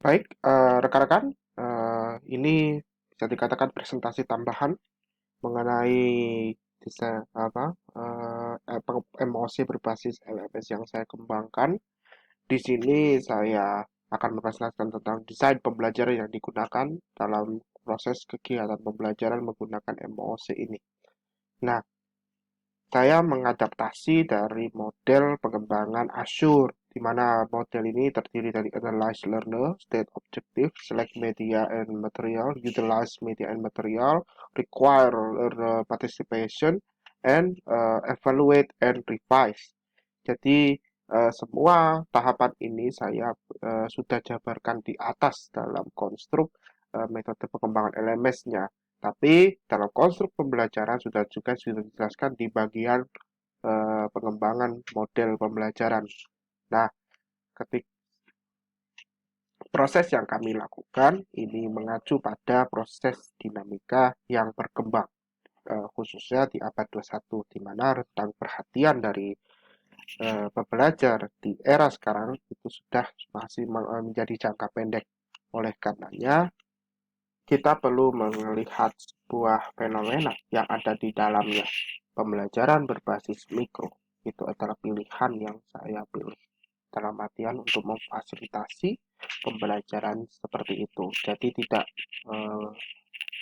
Baik, rekan-rekan, ini bisa dikatakan presentasi tambahan mengenai emosi berbasis LMS yang saya kembangkan. Di sini saya akan menjelaskan tentang desain pembelajaran yang digunakan dalam proses kegiatan pembelajaran menggunakan emosi ini. Nah, saya mengadaptasi dari model pengembangan Azure, di mana model ini terdiri dari Analyze Learner, State Objective, Select Media and Material, Utilize Media and Material, Require Learner Participation, and Evaluate and Revise. Jadi semua tahapan ini saya sudah jabarkan di atas dalam konstruk metode pengembangan LMS-nya. Tapi dalam konstruk pembelajaran sudah dijelaskan di bagian pengembangan model pembelajaran. Nah, ketika proses yang kami lakukan ini mengacu pada proses dinamika yang berkembang, khususnya di abad 21, di mana rentang perhatian dari pembelajar di era sekarang itu sudah masih menjadi jangka pendek. Oleh karenanya, kita perlu melihat sebuah fenomena yang ada di dalamnya. Pembelajaran berbasis mikro itu adalah pilihan yang saya pilih dalam artian untuk memfasilitasi pembelajaran seperti itu. Jadi tidak eh,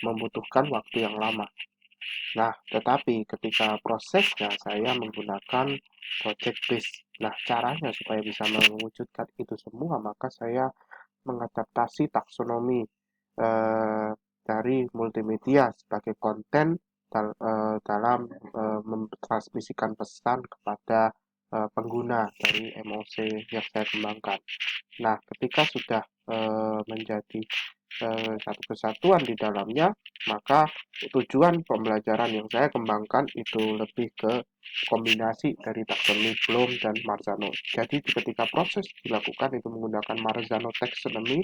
membutuhkan waktu yang lama. Nah, tetapi ketika prosesnya saya menggunakan project base. Nah, caranya supaya bisa mewujudkan itu semua, maka saya mengadaptasi taksonomi eh, dari multimedia sebagai konten dalam mentransmisikan pesan kepada pengguna dari emosi yang saya kembangkan. Nah, ketika sudah menjadi satu kesatuan di dalamnya, maka tujuan pembelajaran yang saya kembangkan itu lebih ke kombinasi dari taksonomi Bloom dan Marzano. Jadi ketika proses dilakukan itu menggunakan Marzano taxonomy,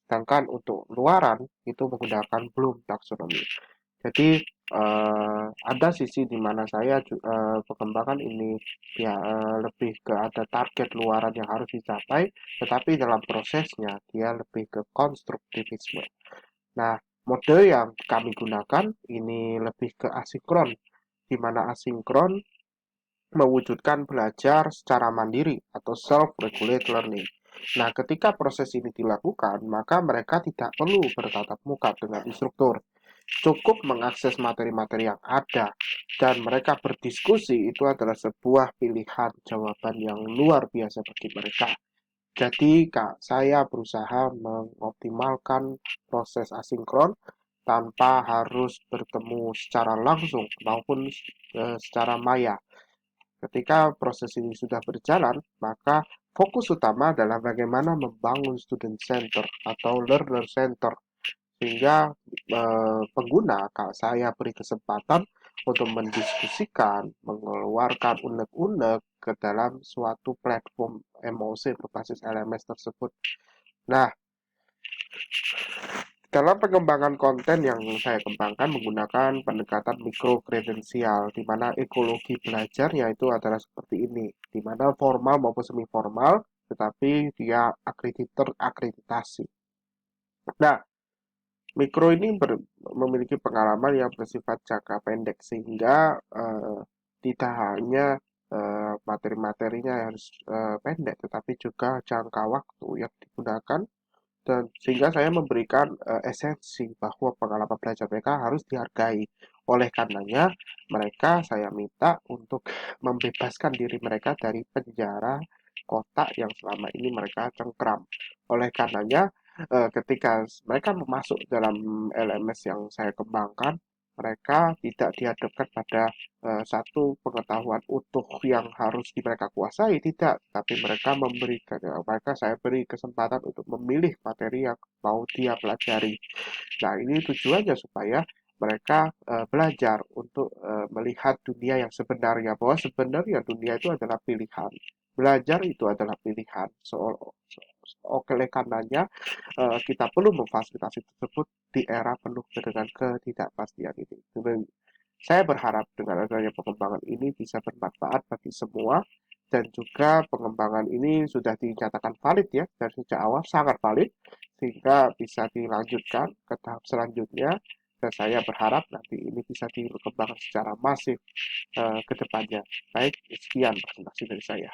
sedangkan untuk luaran itu menggunakan Bloom taxonomy. Jadi ada sisi di mana saya pengembangan ini ya lebih ke ada target luaran yang harus dicapai, tetapi dalam prosesnya dia lebih ke konstruktivisme. Nah, mode yang kami gunakan ini lebih ke asinkron, di mana asinkron mewujudkan belajar secara mandiri atau self-regulate learning. Nah, ketika proses ini dilakukan, maka mereka tidak perlu bertatap muka dengan instruktur. Cukup mengakses materi-materi yang ada, dan mereka berdiskusi itu adalah sebuah pilihan jawaban yang luar biasa bagi mereka. Jadi, Kak, saya berusaha mengoptimalkan proses asinkron tanpa harus bertemu secara langsung maupun secara maya. Ketika proses ini sudah berjalan, maka fokus utama adalah bagaimana membangun student center atau learner center sehingga pengguna saya beri kesempatan untuk mendiskusikan, mengeluarkan unek-unek ke dalam suatu platform MOC berbasis LMS tersebut. Nah, dalam pengembangan konten yang saya kembangkan menggunakan pendekatan mikro kredensial, di mana ekologi belajar yaitu adalah seperti ini, di mana formal maupun semi formal, tetapi dia akreditasi. Nah, mikro ini memiliki pengalaman yang bersifat jangka pendek sehingga tidak hanya materi-materinya harus pendek, tetapi juga jangka waktu yang digunakan dan sehingga saya memberikan esensi bahwa pengalaman belajar mereka harus dihargai. Oleh karenanya, mereka saya minta untuk membebaskan diri mereka dari penjara kotak yang selama ini mereka cengkram. Oleh karenanya, ketika mereka masuk dalam LMS yang saya kembangkan, mereka tidak dihadapkan pada satu pengetahuan utuh yang harus mereka kuasai, tidak, tapi mereka saya beri kesempatan untuk memilih materi yang mau dia pelajari. Nah, ini tujuannya supaya mereka belajar untuk melihat dunia yang sebenarnya, bahwa sebenarnya dunia itu adalah pilihan. Belajar itu adalah pilihan. Oleh karenanya, kita perlu memfasilitasi tersebut di era penuh dengan ketidakpastian ini. Saya berharap dengan adanya pengembangan ini bisa bermanfaat bagi semua, dan juga pengembangan ini sudah dinyatakan valid ya dari sejak awal, sangat valid, sehingga bisa dilanjutkan ke tahap selanjutnya, dan saya berharap nanti ini bisa dikembangkan secara masif ke depannya. Baik, sekian presentasi dari saya.